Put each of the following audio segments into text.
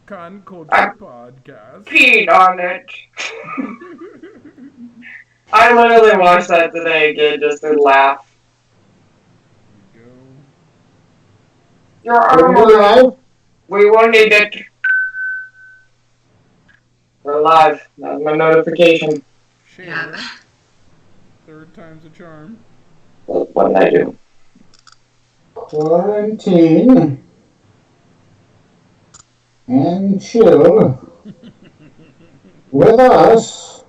Con Culture I Podcast. peed on it. I literally watched that today again just to laugh. Here we go. Your Are we armory. live? We will need it. We're live. That's my notification. Share. Third time's a charm. What did I do? Quarantine and chill with us.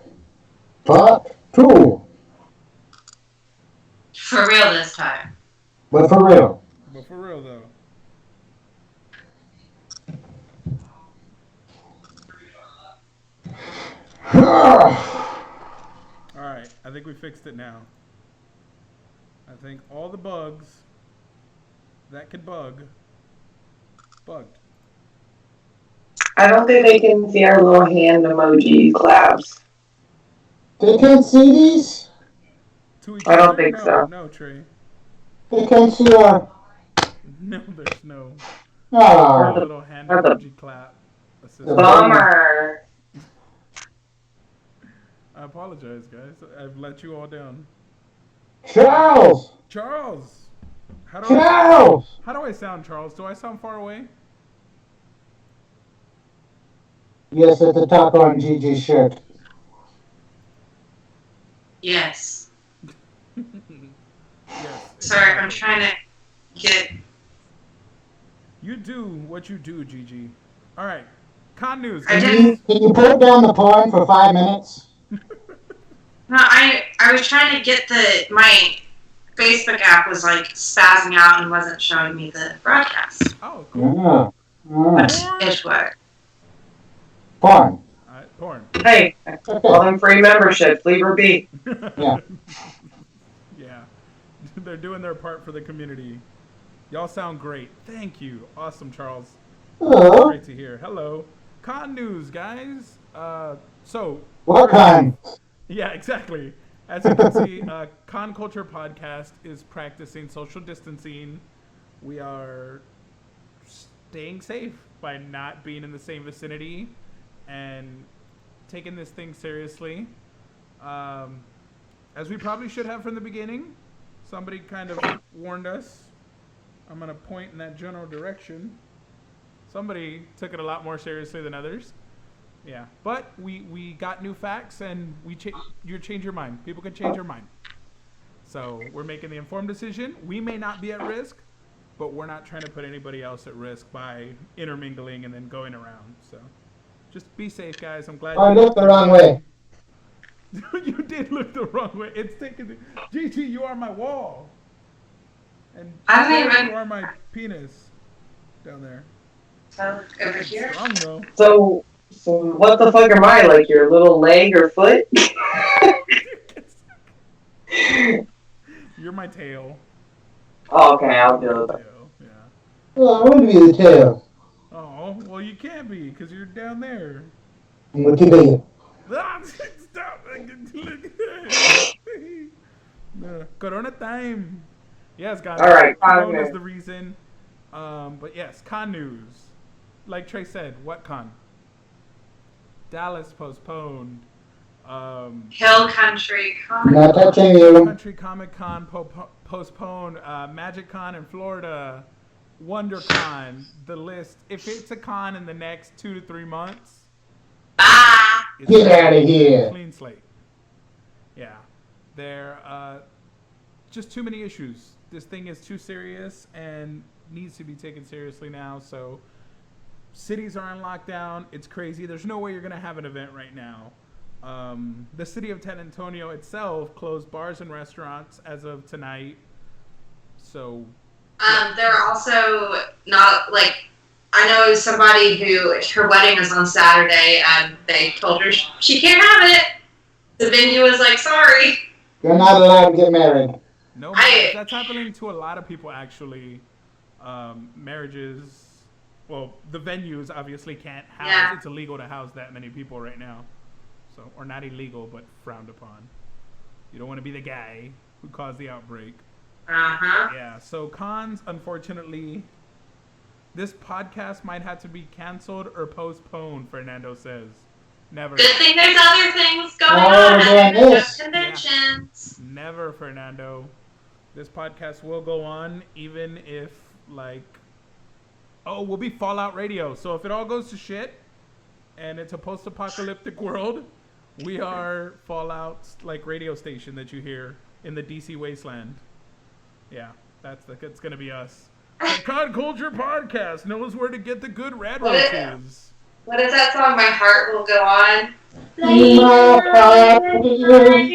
Part 2. For real this time. But for real. But for real though. Alright, I think we fixed it now. I think all the bugs that could bug, bugged. I don't think they can see our little hand emoji collabs. They can't see these? To each I don't other? think No, so. no, Trey. They can't see our... No, there's no Ah, little hand That's a- emoji clap assist. Bummer. I apologize, guys. I've let you all down. Charles! Charles! How do Charles! I sound, Charles? Do I sound far away? Yes, at the top on Gigi's shirt. Yes. Yes. Sorry, I'm exactly. trying to get. You do what you do, Gigi. All right. Con news. I Can didn't. you put down the porn for 5 minutes? No, I was trying to get my Facebook app was like spazzing out and wasn't showing me the broadcast. Oh, cool. Ah, But ah. it worked. Porn. All right, porn. Hey, all them free memberships. Leave her be. Yeah. Yeah. They're doing their part for the community. Y'all sound great. Thank you. Awesome, Charles. Hello. Great to hear. Hello. Con news, guys. So. What kind? Yeah, exactly. As you can see, Con Culture Podcast is practicing social distancing. We are staying safe by not being in the same vicinity and taking this thing seriously. As we probably should have from the beginning. Somebody kind of warned us. I'm going to point in that general direction. Somebody took it a lot more seriously than others. Yeah, but we got new facts, and you change your mind. People can change their mind. So we're making the informed decision. We may not be at risk, but we're not trying to put anybody else at risk by intermingling and then going around. So just be safe, guys. I'm glad. I looked the wrong way. You did look the wrong way. It's taking. Gigi, you are my wall, and I don't even- you are my penis down there. So over here. Strong though. So what the fuck am I? Like your little leg or foot? You're my tail. Oh, okay, I'll deal with it. Tail, yeah. Well, I want to be the tail. Oh, well, you can't be because you're down there. What you do? Ah, stop. Look at that. Corona time. Yes, guys. All right, Corona is okay. the reason. But yes, con news. Like Trey said, what con? Dallas postponed. Hill Country Comic. Not touching you. Country Comic Con postponed. Magic Con in Florida. WonderCon. The list. If it's a con in the next 2 to 3 months, Ah! it's Get out of here. clean slate. Yeah, there just too many issues. This thing is too serious and needs to be taken seriously now. So cities are on lockdown. It's crazy. There's no way you're gonna have an event right now. The city of San Antonio itself closed bars and restaurants as of tonight. So They're also not like. I know somebody who her wedding is on Saturday, and they told her she can't have it. The venue was like, sorry. You're not allowed to get married. no, that's happening to a lot of people actually. Marriages. Well, the venues obviously can't house. Yeah. It's illegal to house that many people right now. So, or not illegal, but frowned upon. You don't want to be the guy who caused the outbreak. Uh huh. Yeah. So cons, unfortunately, This podcast might have to be canceled or postponed, Fernando says. Never. Good thing there's other things going Oh, on yeah, other than this. just conventions. Never, Fernando. This podcast will go on even if, like... Oh, we'll be Fallout Radio. So if it all goes to shit and it's a post-apocalyptic world, we are Fallout's, like, radio station that you hear in the DC wasteland. Yeah, that's going to be us. The Con Culture Podcast knows where to get the good red What roaches. What is that song? My Heart Will Go On. My heart will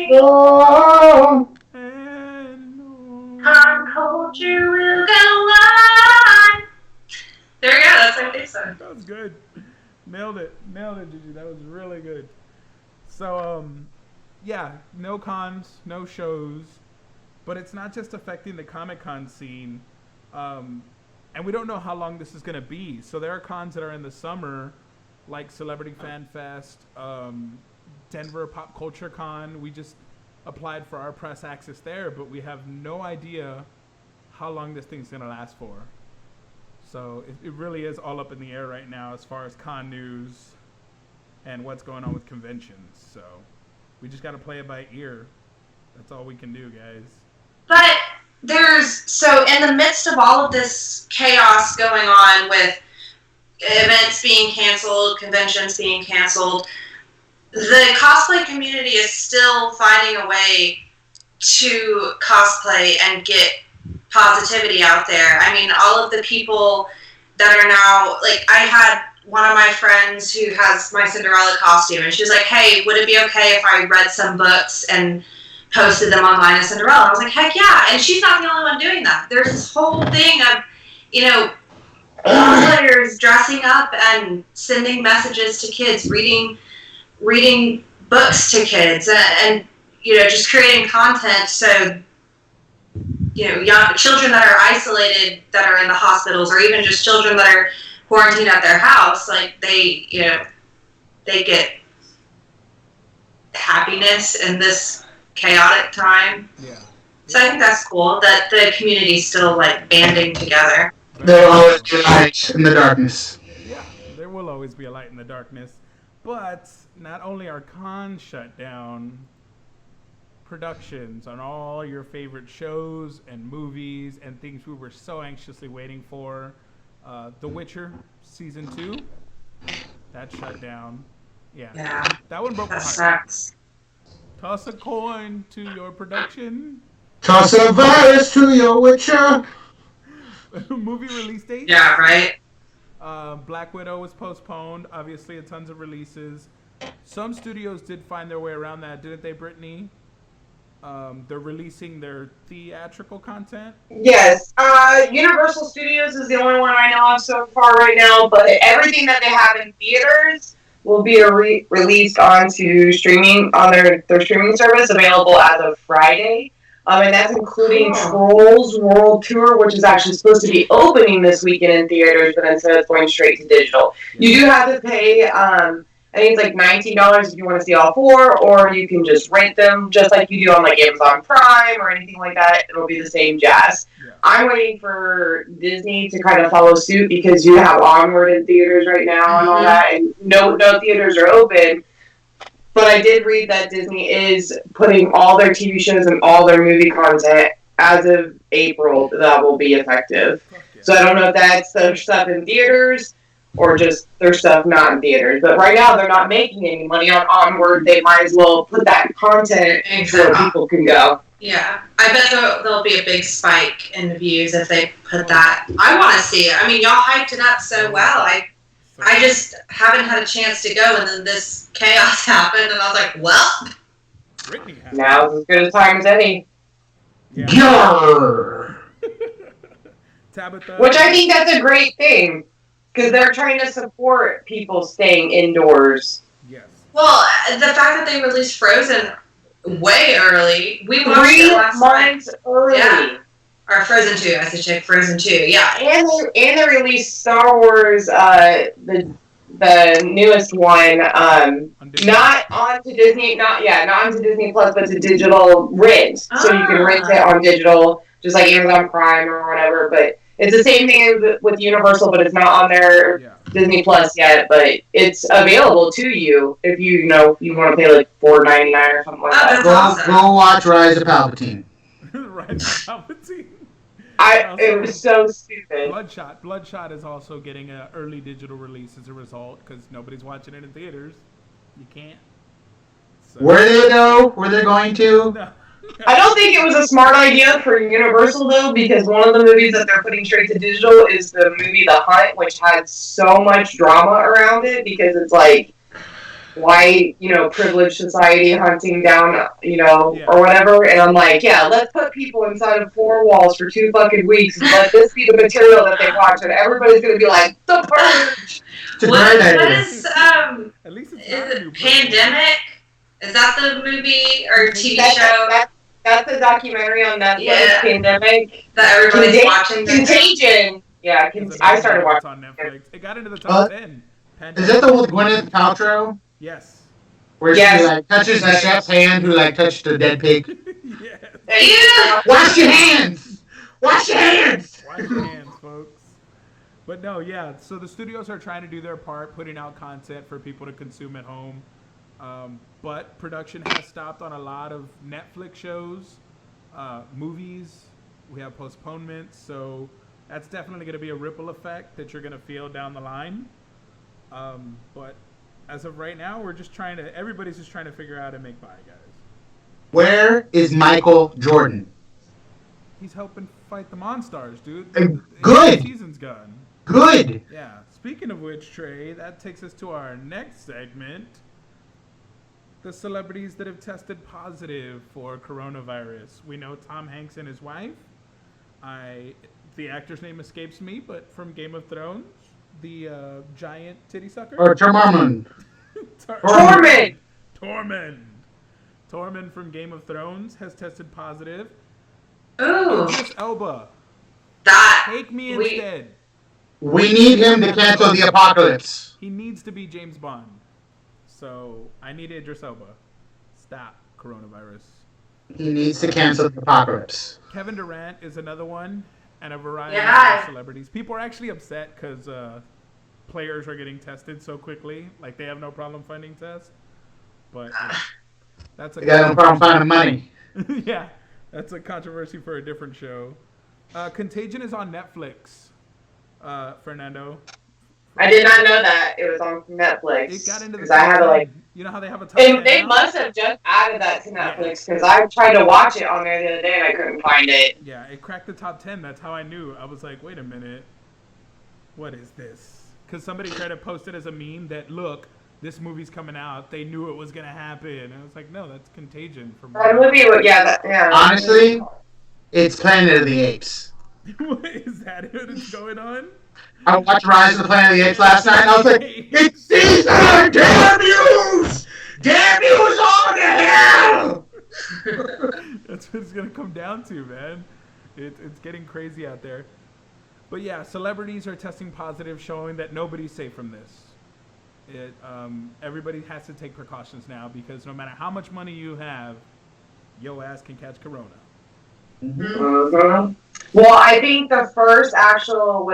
go on. And Con Culture will go on. There we go. That's our theme song. that was good. Nailed it, Gigi. That was really good. So, yeah, no cons, no shows, but it's not just affecting the Comic-Con scene. And we don't know how long this is going to be. So there are cons that are in the summer, like Celebrity Fan Fest, Denver Pop Culture Con. We just applied for our press access there, but we have no idea how long this thing's going to last for. So it really is all up in the air right now as far as con news and what's going on with conventions. So we just got to play it by ear. That's all we can do, guys. But so in the midst of all of this chaos going on with events being canceled, conventions being canceled, the cosplay community is still finding a way to cosplay and get positivity out there. I mean, all of the people that are now, like, I had one of my friends who has my Cinderella costume, and she was like, hey, would it be okay if I read some books and posted them online as Cinderella? I was like, heck yeah. And she's not the only one doing that. There's this whole thing of, cosplayers dressing up and sending messages to kids, reading books to kids, and just creating content so young children that are isolated, that are in the hospitals, or even just children that are quarantined at their house, like they get happiness in this chaotic time. Yeah. So I think that's cool that the community's still like banding together. There will always be light in the darkness. Yeah, there will always be a light in the darkness. But not only are cons shut down, productions on all your favorite shows and movies and things we were so anxiously waiting for. The Witcher Season 2, that shut down. Yeah. That one broke my That heart. sucks. Toss a coin to your production. Toss a virus to your Witcher. Movie release date. Yeah, right? Black Widow was postponed. Obviously, tons of releases. Some studios did find their way around that, didn't they, Brittany? They're releasing their theatrical content. Yes. Universal Studios is the only one I know of so far right now, but everything that they have in theaters will be released onto streaming on their streaming service, available as of Friday. And that's including Trolls World Tour, which is actually supposed to be opening this weekend in theaters, but instead it's going straight to digital. You do have to pay, I think it's like $19 if you want to see all four, or you can just rent them, just like you do on like Amazon Prime or anything like that. It'll be the same jazz. Yeah. I'm waiting for Disney to kind of follow suit, because you have Onward in theaters right now and all that, and no theaters are open. But I did read that Disney is putting all their TV shows and all their movie content as of April that will be effective. Yeah. So I don't know if that's their stuff in theaters or just their stuff not in theaters. But right now they're not making any money on Onward. They might as well put that content so people can go. Yeah. I bet there'll be a big spike in the views if they put that. I want to see it. I mean, y'all hyped it up so well. I just haven't had a chance to go, and then this chaos happened, and I was like, well. Brittany has. Now's as good a time as any. Yeah. Grrr. Tabitha. Which I think that's a great thing, because they're trying to support people staying indoors. Yes. Well, the fact that they released Frozen way early, we watched 3 it last night. months early. Yeah. Or Frozen 2, I should check Frozen 2, yeah. And they released Star Wars, the newest one, not onto Disney, not onto Disney Plus, but to digital rent. So you can rent it on digital, just like Amazon Prime or whatever. But It's the same thing with Universal, but it's not on their Yeah. Disney Plus yet. But it's available to you if you want to pay like $4.99 or something like Oh, that. that's Go, awesome. go watch Rise of Palpatine. Right, Palpatine. It was so stupid. Bloodshot is also getting an early digital release as a result because nobody's watching it in theaters. You can't. So. Where they go? Where they're going to? No. I don't think it was a smart idea for Universal though, because one of the movies that they're putting straight to digital is the movie The Hunt, which had so much drama around it because it's like white, privileged society hunting down, or whatever. And I'm like, yeah, let's put people inside of 4 walls for 2 fucking weeks and let this be the material that they watch, and everybody's gonna be like, The Purge. It's a What great idea. is At least it's is not a new it Pandemic? Is that the movie or TV That's, show that's the documentary on Netflix, Yeah. Pandemic. that everybody's watching? Contagion. Yeah, I started watching. on Netflix. It got into the top 10. Is that the one with Gwyneth Paltrow? Yes. Where Yes. she touches the chef's hand who touched a dead pig? Yes. Yeah. Wash your hands! Wash your hands! Wash your hands, folks. But no, yeah. So the studios are trying to do their part, putting out content for people to consume at home. But production has stopped on a lot of Netflix shows, movies. We have postponements, so that's definitely going to be a ripple effect that you're going to feel down the line. But as of right now, everybody's just trying to figure out how to make by, guys. Where is Michael Jordan? He's helping fight the Monstars, dude. Good. The season's gone. Good. Yeah. Speaking of which, Trey, that takes us to our next segment. The celebrities that have tested positive for coronavirus. We know Tom Hanks and his wife. The actor's name escapes me, but from Game of Thrones, the giant titty sucker. Or Tormund. Tormund. Tormund from Game of Thrones has tested positive. Ooh, Idris Elba, that. take me We- instead. We need him to cancel the apocalypse. He needs to be James Bond. So I need Idris Elba. Stop coronavirus. He needs to cancel the apocalypse. Kevin Durant is another one, and a variety Yeah. of celebrities. People are actually upset because players are getting tested so quickly. Like they have no problem finding tests. But yeah, that's a They got no problem finding money. yeah, that's a controversy for a different show. Contagion is on Netflix. Fernando. I did not know that it was on Netflix. It got into the because I had to like. You know how they have a top 10 They now? must have just added that to Netflix because I tried to watch it on there the other day and I couldn't find it. Yeah, it cracked the top 10. That's how I knew. I was like, wait a minute. What is this? Because somebody tried to post it as a meme that, look, this movie's coming out. They knew it was going to happen. And I was like, no, that's Contagion. From That movie, yeah. Honestly, it's Planet of the Apes. Is that what's going on? I watched Rise of the Planet of the Apes last night and I was like, it's Caesar! Damn yous! Damn yous all to hell! That's what it's going to come down to, man. It's getting crazy out there. But yeah, celebrities are testing positive, showing that nobody's safe from this. Everybody has to take precautions now because no matter how much money you have, your ass can catch corona. Mm-hmm. Well, I think the first actual,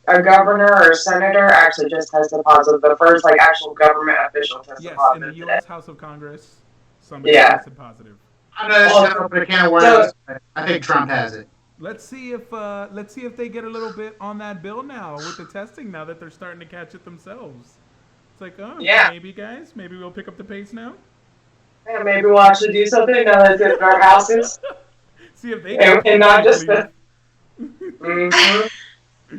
a governor or senator actually just tested positive. The first actual government official tested Yes, in positive the today. U.S. House of Congress, somebody Yeah. tested positive. I'm going to open a can of worms. I think Trump has it. Let's see if they get a little bit on that bill now with the testing. Now that they're starting to catch it themselves, it's like, oh, Yeah. maybe guys, maybe we'll pick up the pace now. Yeah, maybe we'll actually do something now that it's in our houses. See if they And not just the. Mm-hmm.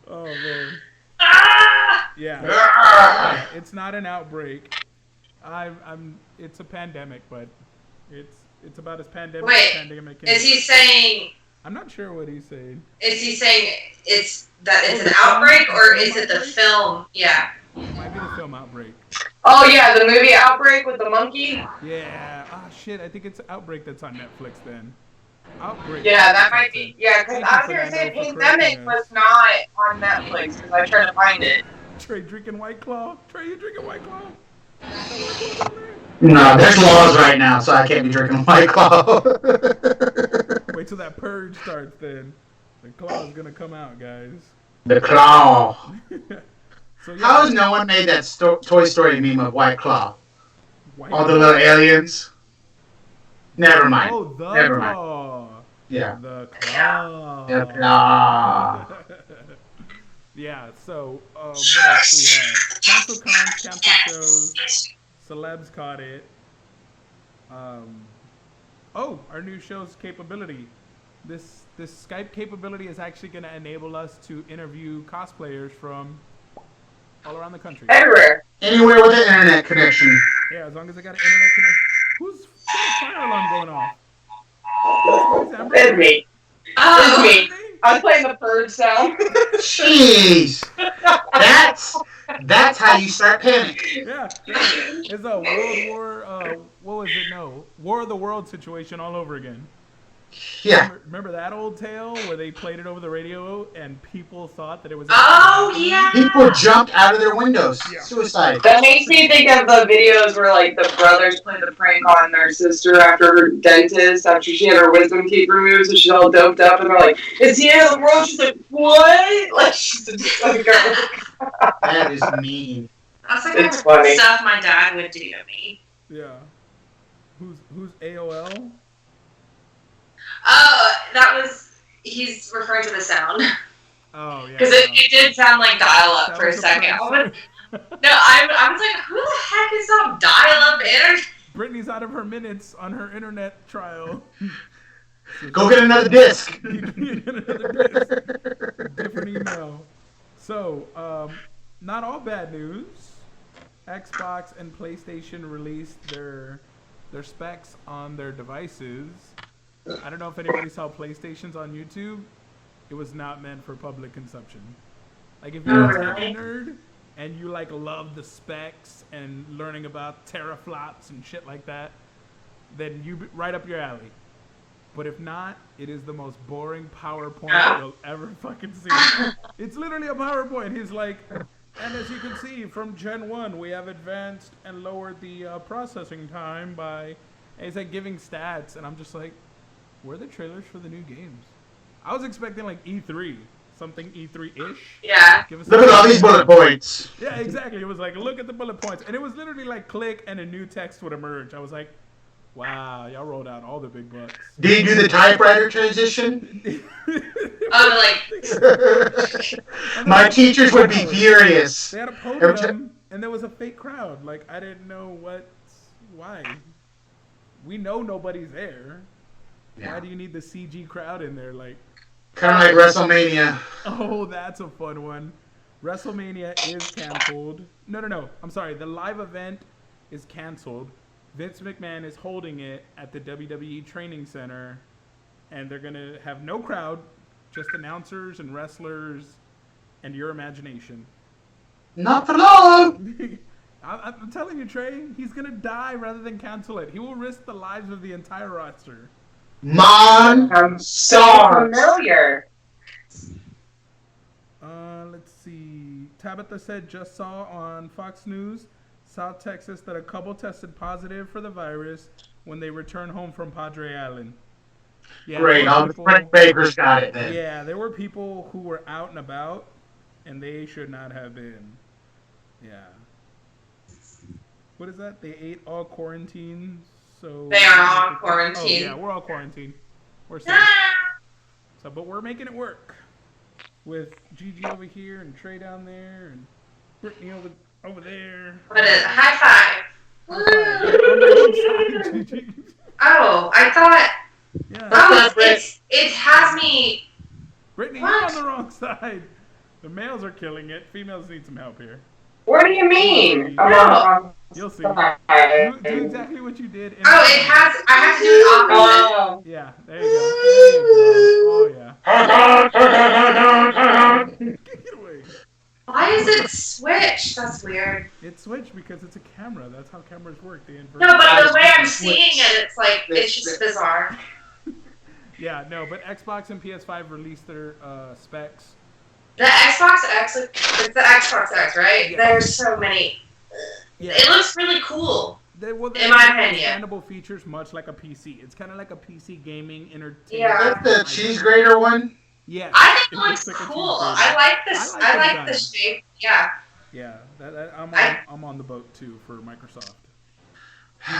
Oh man. Ah! Yeah. It's not an outbreak. It's a pandemic, but it's about as pandemic Wait, as pandemic can Is be. he saying? I'm not sure what he's saying. Is he saying it's an outbreak or is it the film? Yeah. It might be the film Outbreak. Oh yeah, the movie Outbreak with the monkey. Yeah. Ah, shit. I think it's Outbreak that's on Netflix then. Outbreak. Yeah, that might be. Yeah, because Thank I you, was gonna say Fernando, for Pandemic correcting us. was not on Netflix because I tried to find it. Trey drinking White Claw. Trey, you drinking White Claw? No, there's laws right now, so I can't be drinking White Claw. Wait till that purge starts then. The claw is gonna come out, guys. The Claw. So yeah, How has no one made that Toy Story meme of White Claw? White All the little aliens. Never mind. Oh, the Never mind. claw. Yeah. The claw. The Claw. Yeah. So what else do we have? Cancel cons, cancel shows. Celebs caught it. Oh, our new show's capability. This Skype capability is actually going to enable us to interview cosplayers from all around the country. Everywhere. Anywhere with an internet connection. Yeah, as long as they got an internet connection. Who's fire alarm going off? That's Amber? It's me. It's Oh, me. I'm playing the purge sound. Jeez. That's how you start panic. Yeah, it's a World War. What was it? No, War of the World situation all over again. Yeah. Remember that old tale where they played it over the radio and people thought that it was. oh yeah. People jumped out of their windows. Yeah. Suicide. That makes me think of the videos where like the brothers play the prank on their sister after her dentist, after she had her wisdom teeth removed, so she's all doped up, and they're like, "It's the end of the world." She's like, "What?" Like she's just like, That is mean. That's like It's the funny. stuff my dad would do to me. Yeah. Who's AOL? Oh, he's referring to the sound. Oh yeah. Because it did sound like dial-up That for a was second. surprise. I was like, who the heck is on dial-up internet? Brittany's out of her minutes on her internet trial. Go get another disc. Different email. So, not all bad news. Xbox and PlayStation released their specs on their devices. I don't know if anybody saw PlayStations on YouTube. It was not meant for public consumption. Like if you're a tech nerd and you like love the specs and learning about teraflops and shit like that, then right up your alley. But if not, it is the most boring PowerPoint you'll ever fucking see. It's literally a PowerPoint. He's like, and as you can see from Gen 1, we have advanced and lowered the processing time by, and he's like giving stats, and I'm just like, where are the trailers for the new games? I was expecting like E3, something E3-ish. Yeah. Give us Look at all these bullet points. Yeah, exactly. It was like, look at the bullet points. And it was literally like click and a new text would emerge. I was like, wow, y'all rolled out all the big bucks. Did you do the typewriter transition? Oh, like, My teachers would be furious. They had a Every podium and there was a fake crowd. Like, I didn't know why. We know nobody's there. Why do you need the CG crowd in there? Like, Kind of like WrestleMania. oh, that's a fun one. WrestleMania is canceled. No. I'm sorry. The live event is canceled. Vince McMahon is holding it at the WWE Training Center, and they're going to have no crowd, just announcers and wrestlers and your imagination. Not for long. I'm telling you, Trey, he's going to die rather than cancel it. He will risk the lives of the entire roster. Man. I'm so familiar. Let's see. Tabitha said, just saw on Fox News, South Texas, that a couple tested positive for the virus when they returned home from Padre Island. Yeah, Great. there were All the people- Frank Bakers got it then. Yeah, there were people who were out and about, and they should not have been. Yeah. What is that? They ate all quarantine, so... They are all Oh, quarantined. yeah, we're all quarantined. We're safe. ah! So, but we're making it work. With Gigi over here and Trey down there and Brittany over there. What is it? High five. High five. Woo! On the other side, Gigi. Oh, I thought. Yeah. Oh, it has me. Brittany, What? you're on the wrong side. The males are killing it. Females need some help here. What do you mean? No. You'll see. Oh, Do exactly what you did. In Oh, it has. I have to do the opposite. Yeah, there you go. There you go. Oh, yeah. Get away. Why is it switched? That's weird. It switched because it's a camera. That's how cameras work. They invert. No, but the way I'm seeing it, it's like it's just bizarre. Yeah, no, but Xbox and PS5 released their specs. The Xbox X, it's the Xbox X, right? Yeah. There's so many. Yeah. It looks really cool. They In my have opinion. understandable features, much like a PC. It's kind of like a PC gaming entertainment. Yeah. That's the cheese grater one. Yeah, I think it looks looks like a cool. cheeseburger. I like this. I like I the like the design. shape. Yeah. Yeah, I'm on the boat too for Microsoft. So,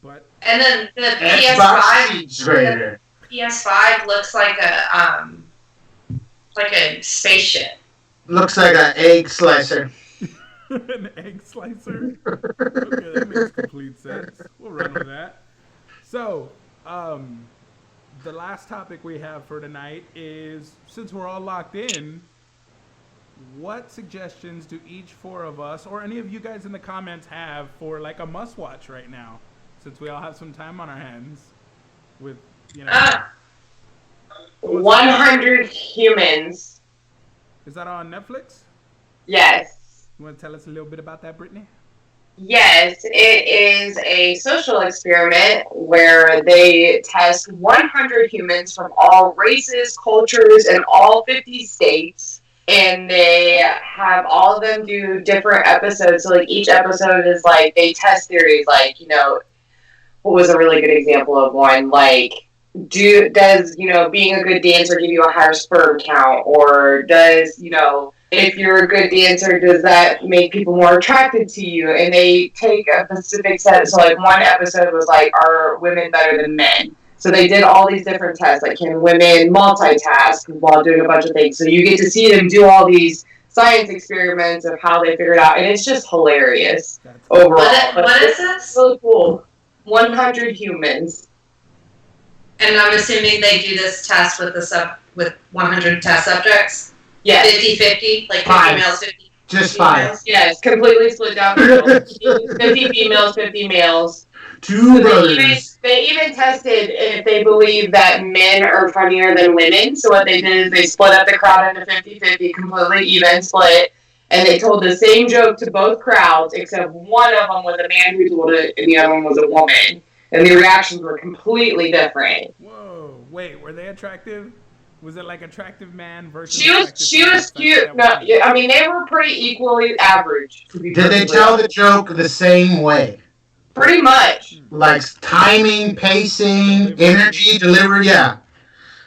but And then the Xbox PS5. Speed Grader. PS5 looks like a spaceship. Looks like an egg slicer. an egg slicer. Okay, that makes complete sense. We'll run with that. So, the last topic we have for tonight is, since we're all locked in, what suggestions do each four of us, or any of you guys in the comments, have for like a must watch right now, since we all have some time on our hands with, you know. 100 Humans. Is that on Netflix? Yes. You want to tell us a little bit about that, Brittany? Yes, it is a social experiment where they test 100 humans from all races, cultures, and all 50 states. And they have all of them do different episodes. So, like, each episode is like, they test theories. Like, you know, what was a really good example of one? Like, does, you know, being a good dancer give you a higher sperm count? Or does, you know, if you're a good dancer, does that make people more attracted to you? And they take a specific set. So, like, one episode was like, are women better than men? So they did all these different tests, like, can women multitask while doing a bunch of things? So you get to see them do all these science experiments of how they figure it out, and it's just hilarious overall. What is this? Really cool. 100 humans. And I'm assuming they do this test with 100 test subjects? Yes. 50-50? Like 50 Five. males, 50 Just females? 5. Yes, completely split down the middle. 50 females, 50 males. 2 brothers. They even tested if they believe that men are funnier than women. So what they did is they split up the crowd into 50-50, completely even split. And they told the same joke to both crowds, except one of them was a man who told it, and the other one was a woman. And the reactions were completely different. Whoa, wait, were they attractive? Was it like attractive man versus She was cute. No, I mean, they were pretty equally average. To be Did they perfectly tell honest. the joke the same way? Pretty much. Like timing, pacing, energy, delivery, yeah.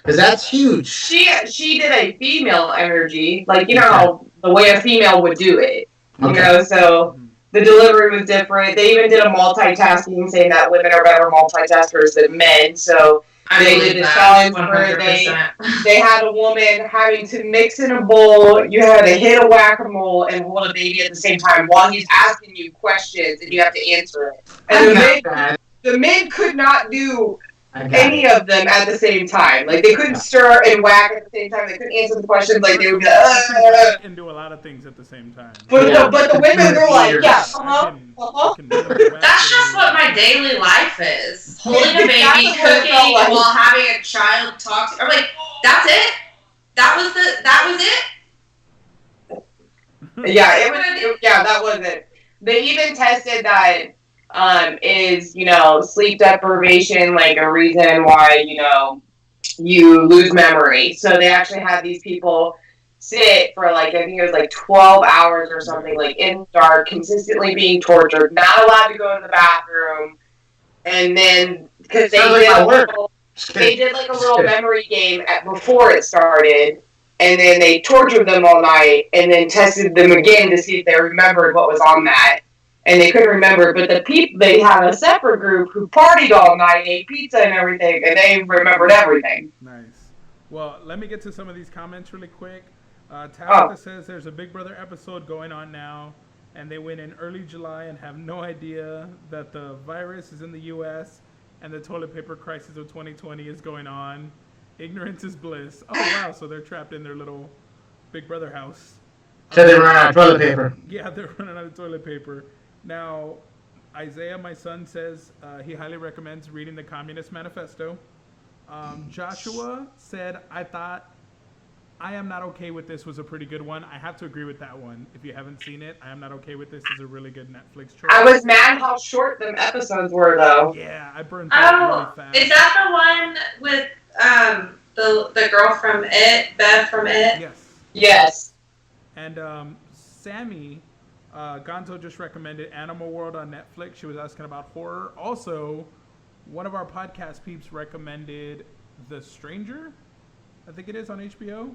Because that's huge. She did a female energy, like, you know how the way a female would do it. You know, so the delivery was different. They even did a multitasking, saying that women are better multitaskers than men. So they did this challenge where they had a woman having to mix in a bowl. You had to hit a whack-a-mole and hold a baby at the same time while he's asking you questions, and you have to answer it. And the men could not do any of them at the same time. Like, they couldn't stir and whack at the same time. They couldn't answer the questions. Like, they would be like, and do a lot of things at the same time. But the women were like, yeah, uh-huh. That's just what my daily life is. Holding a baby, That's what it cooking, felt like. while having a child talk to. I'm like, that's it? That was it? Yeah, that was it. They even tested that is, you know, sleep deprivation like a reason why, you know, you lose memory. So they actually had these people sit for like, I think it was like 12 hours or something, like in the dark, consistently being tortured, not allowed to go to the bathroom. And then, because they did like a little memory game before it started. And then they tortured them all night and then tested them again to see if they remembered what was on that. And they couldn't remember, but they had a separate group who partied all night, ate pizza and everything, and they remembered everything. Nice. Well, let me get to some of these comments really quick. Tabitha says there's a Big Brother episode going on now, and they went in early July and have no idea that the virus is in the U.S. and the toilet paper crisis of 2020 is going on. Ignorance is bliss. Oh, wow, so they're trapped in their little Big Brother house. So they run out of toilet paper. Yeah, they're running out of toilet paper. Now, Isaiah, my son, says he highly recommends reading the Communist Manifesto. Joshua said, I thought I Am Not Okay With This was a pretty good one. I have to agree with that one. If you haven't seen it, I Am Not Okay With This is a really good Netflix choice. I was mad how short them episodes were, though. Yeah, I burned through it really fast. Is that the one with the girl from It, Bev from It? Yes. Yes. And Sammy, Gonzo just recommended Animal World on Netflix. She was asking about horror. Also, one of our podcast peeps recommended The Stranger. I think it is on HBO.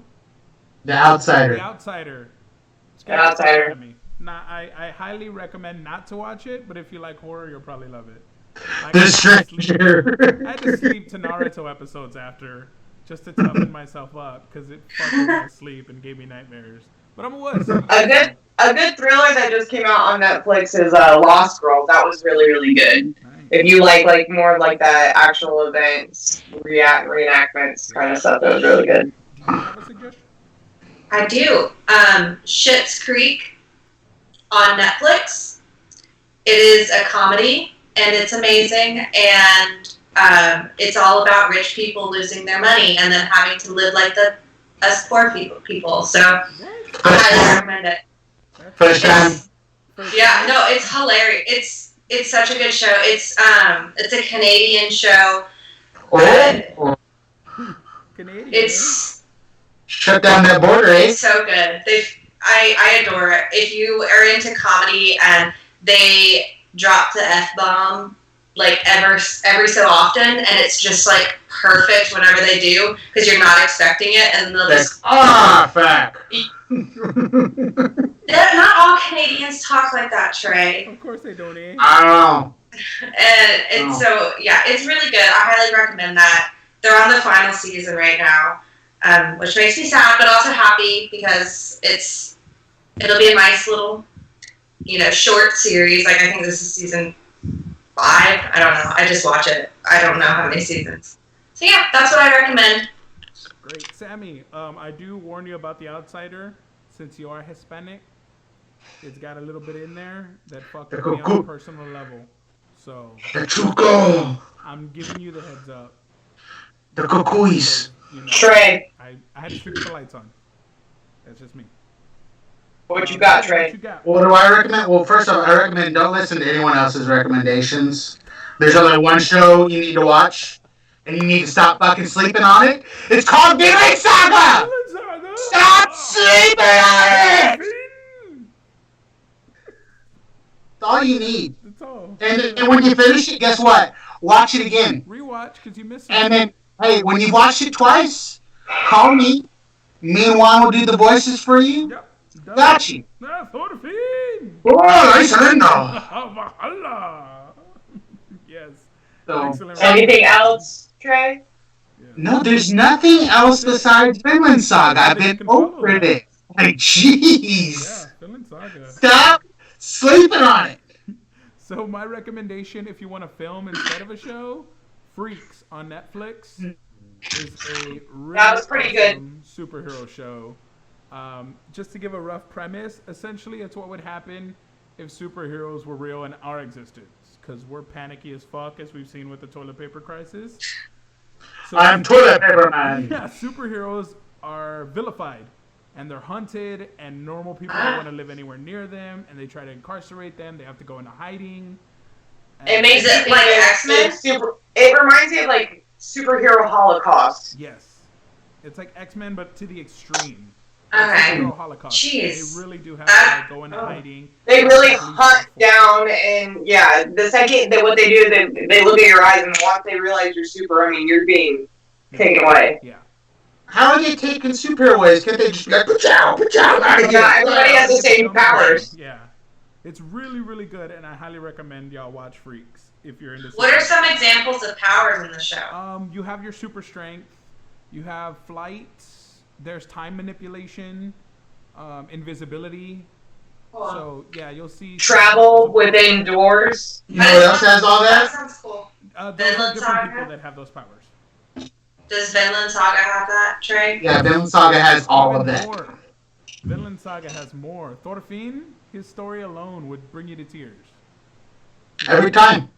The Outsider. The Outsider. The Outsider. Out of me. Nah, I highly recommend not to watch it, but if you like horror, you'll probably love it. Like, The Stranger. I had to sleep to Naruto episodes after just to toughen myself up because it fucked me to sleep and gave me nightmares. But I'm a wuss. A good thriller that just came out on Netflix is Lost Girls. That was really, really good. Nice. If you like more of like that actual events, reenactments kind of stuff, that was really good. Do you have a suggestion? I do. Schitt's Creek on Netflix. It is a comedy, and it's amazing, and it's all about rich people losing their money and then having to live like us poor people. So I highly recommend it. First time. Yeah, no, it's hilarious. It's such a good show. It's a Canadian show. Oh. Canadian. It's Shut down that border, eh? It's so good. I adore it. If you are into comedy and they drop the F-bomb like every so often, and it's just like perfect whenever they do because you're not expecting it, and they'll just fuck. Not all Canadians talk like that, Trey. Of course they don't, eh? I don't know. And so yeah, it's really good. I highly recommend that. They're on the final season right now. Which makes me sad, but also happy because it'll be a nice little, short series. Like I think this is season 5. I don't know. I just watch it. I don't know how many seasons. So yeah, that's what I recommend. Great, Sammy. I do warn you about The Outsider, since you are Hispanic. It's got a little bit in there that fucked with me on a personal level. So The Chuco. I'm giving you the heads up. The Cucuys. Trey, I had to sleep with the lights on. That's just me. what you got, What Trey? you got? What do I recommend? Well, first off, I recommend don't listen to anyone else's recommendations. There's only one show you need to watch, and you need to stop fucking sleeping on it. It's called Vinland Saga! Stop sleeping on it! That's all you need. That's all. And when you finish it, guess what? Watch it again. Rewatch because you missed it. And then, hey, when you've watched it twice, call me. Me and Juan will do the voices for you. Yep. Done. Got you. Ah, Thorfinn. Oh, nice lindo. Valhalla. Yes. So, Excellent. Anything else, Trey? Yeah. no, there's nothing else besides Vinland Saga. I've been over it. Like, jeez. Yeah, Vinland Saga. Stop sleeping on it. So my recommendation, if you want to film instead of a show, Freaks on Netflix is a really That was pretty good. awesome superhero show. Just to give a rough premise, essentially it's what would happen if superheroes were real in our existence. Because we're panicky as fuck, as we've seen with the toilet paper crisis. So, I'm toilet paper man. yeah, superheroes are vilified. And they're hunted, and normal people don't want to live anywhere near them, and they try to incarcerate them. They have to go into hiding. It makes Is it me like think X-Men? It reminds me of like superhero Holocaust. Yes. It's like X-Men, but to the extreme. Okay. Superhero Holocaust. Jeez. They really do have to like, go into hiding. They really Police hunt are down, and yeah, the second that what they do, they look at your eyes, and once they realize you're super, I mean, you're being taken away. Yeah. How are they taking superheroes? Can't they just be like, pa-chow, out of here? Not everybody has the same powers. Yeah. It's really, really good, and I highly recommend y'all watch Freaks if you're into What are superheroes. some examples of powers in the show? You have your super strength. You have flight. There's time manipulation, invisibility. Cool. So yeah, you'll see Travel within doors. You know what else has all That that? sounds cool. Those are Vinland different Saga? people that have those powers. Does Vinland Saga have that, Trey? Yeah, Vinland Saga has all of Even that. more. Vinland Saga has more. Thorfinn, his story alone would bring you to tears. Every time.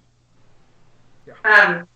I'm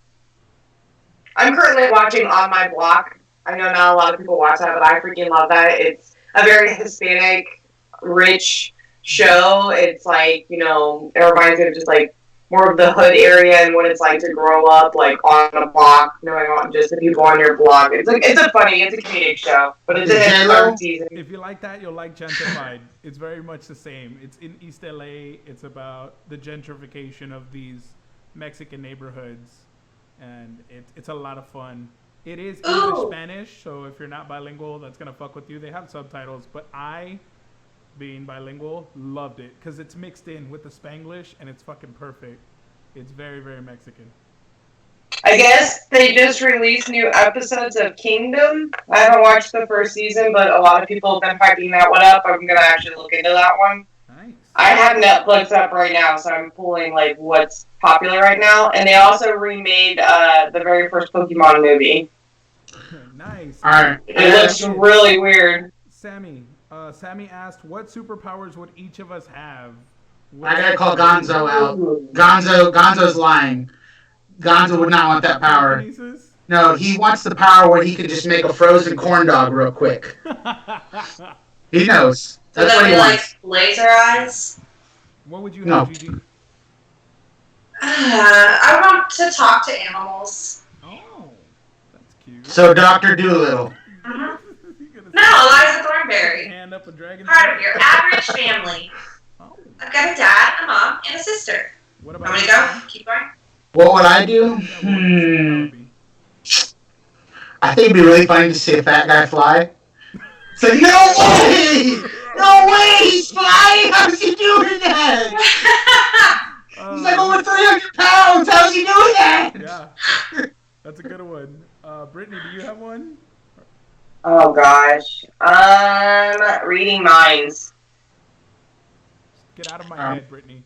currently watching On My Block. I know not a lot of people watch that, but I freaking love that. It's a very Hispanic, rich show. It's like, it reminds me of just like more of the hood area and what it's like to grow up like on a block, knowing all just the people on your block. It's a comedic show, but it's in its third season. If you like that, you'll like Gentrified. It's very much the same. It's in East LA. It's about the gentrification of these Mexican neighborhoods, and it's a lot of fun. It is Ooh. English Spanish, so if you're not bilingual, that's gonna fuck with you. They have subtitles, but I, being bilingual, loved it because it's mixed in with the Spanglish and it's fucking perfect. It's very, very Mexican. I guess they just released new episodes of Kingdom. I haven't watched the first season, but a lot of people have been hyping that one up. I'm gonna actually look into that one. Nice. I have Netflix up right now, so I'm pulling like what's popular right now. And they also remade the very first Pokemon movie. Nice. All right. It looks really weird. Sammy. Sammy asked, "What superpowers would each of us have?" I gotta call Gonzo out. Gonzo's lying. Gonzo would not want that power. Telekinesis? No, he wants the power where he can just make a frozen corn dog real quick. He knows. Would That's that what he be wants. like laser eyes? What would you No. have, Gigi? I want to talk to animals. Oh, that's cute. So Dr. Doolittle. Mhm. You're gonna No, Eliza Thornberry. hand up a dragon. Part of your average family. Oh, I've got a dad, a mom, and a sister. what Want about me to you? go? Keep going. What would I do? Yeah, what would your superpower be? I think it'd be really funny to see a fat guy fly. Say, no way! No way! He's flying! How's he doing that? He's like over 300 pounds! How's he doing that? Yeah, that's a good one. Brittany, do you have one? Oh gosh. Reading minds. Get out of my head, Brittany.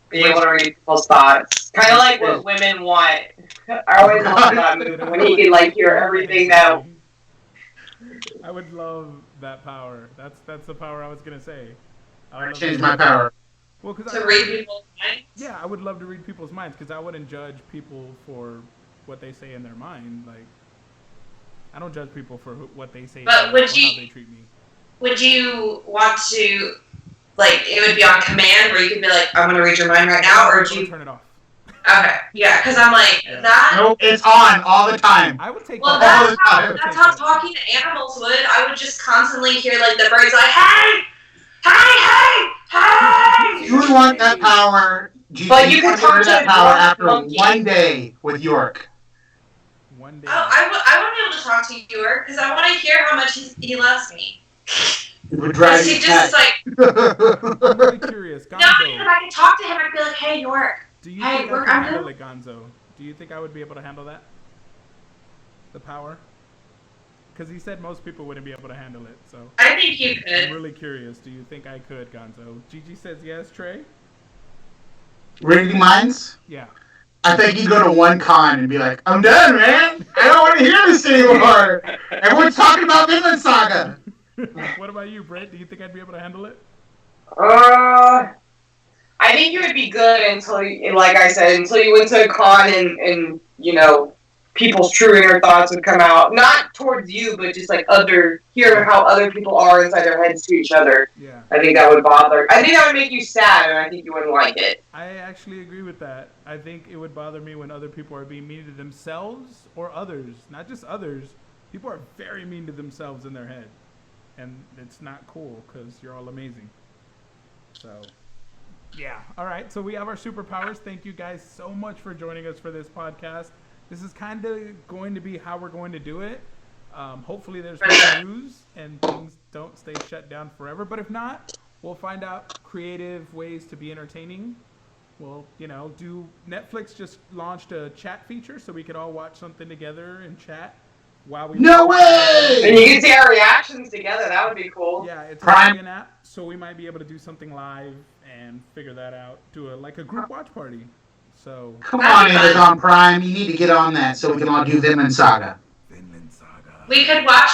Be able to read people's thoughts. Kind of like what women want. I always love that movie when he can like hear everything that. I would love that power. That's the power I was gonna say. I would Change love my power. Well, because To read people's minds. Yeah, I would love to read people's minds because I wouldn't judge people for what they say in their mind. Like, I don't judge people for what they say But or would how you- they treat me. Would you want to, like, it would be on command where you could be like, I'm going to read your mind right now, or do you... turn it off? Okay, yeah, because I'm like, Yeah. that... Nope, it's on all the time. I would take Well, that. that's how- that's how talking to animals would. I would just constantly hear, like, the birds like, hey! Hey, hey, hey! You would want that power. Gigi, But you could would talk want to that a power dwarf after monkey. one day with York. One day. Oh, I want to be able to talk to York because I want to hear how much he loves me. It would drive Because he you just is like, I'm really curious. no, because Gonzo, I could talk to him, I'd be like, hey, York. do you Hey, think I we're- could I'm handle it, Gonzo? Do you think I would be able to handle that? The power? Because he said most people wouldn't be able to handle it, so I think you I'm could. really curious. Do you think I could, Gonzo? Gigi says yes, Trey? Reading minds? Yeah. I think you go to one con and be like, I'm done, man. I don't want to hear this anymore. Everyone's talking about Vinland Saga. What about you, Brett? Do you think I'd be able to handle it? I think you would be good until, like I said, until you went to a con and you know, people's true inner thoughts would come out. Not towards you, but just like hearing how other people are inside their heads to each other. Yeah. I think that would bother. I think that would make you sad, and I think you wouldn't like it. I actually agree with that. I think it would bother me when other people are being mean to themselves or others. Not just others. People are very mean to themselves in their head. And it's not cool because you're all amazing. So, yeah. All right. So we have our superpowers. Thank you guys so much for joining us for this podcast. This is kind of going to be how we're going to do it. Hopefully there's more news and things don't stay shut down forever. But if not, we'll find out creative ways to be entertaining. We'll, Netflix just launched a chat feature so we could all watch something together and chat while we... No way! And you can see our reactions together. That would be cool. Yeah, it's Prime. an app, so we might be able to do something live and figure that out. Do a group watch party. So, Come on, Amazon Prime. You need to get on that so we can all do Vinland Saga. Vinland Saga. We could watch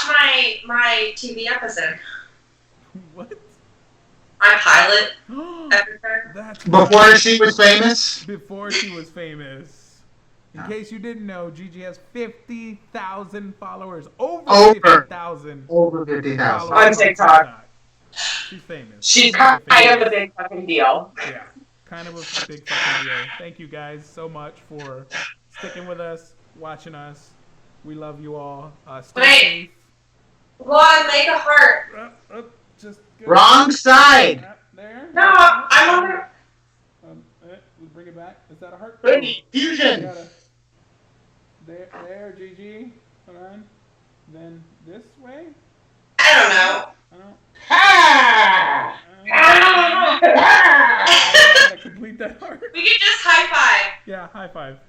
my TV episode. What? My pilot episode. That's Before she was famous? before she was famous. In case you didn't know, Gigi has 50,000 followers. Over 50,000 Over 50,000. followers On TikTok. She's famous. She's very kind of a big fucking deal. Yeah, kind of a big fucking deal. Thank you guys so much for sticking with us, watching us. We love you all. Stay Wait. safe. One, make a heart. Just go. Wrong side. There. No, I'm on the... We bring it back. Is that a heart? Fusion. There, Gigi. Hold on. Then this way? I don't know. I don't. Ha! I gotta complete that part. We could just high five. Yeah, high five.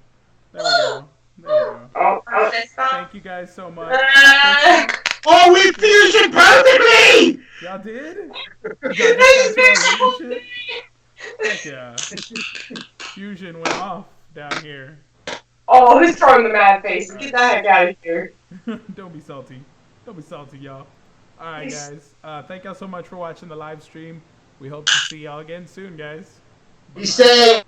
There we go. There we go. Oh. Fist bump. Thank you guys so much. Oh, we fusion perfectly! Y'all did? Nice Leadership? Heck yeah. Fusion went off down here. Oh, who's throwing the mad faces? Get the heck out of here. Don't be salty. Don't be salty, y'all. Alright, guys. Thank y'all so much for watching the live stream. We hope to see y'all again soon, guys. Be safe.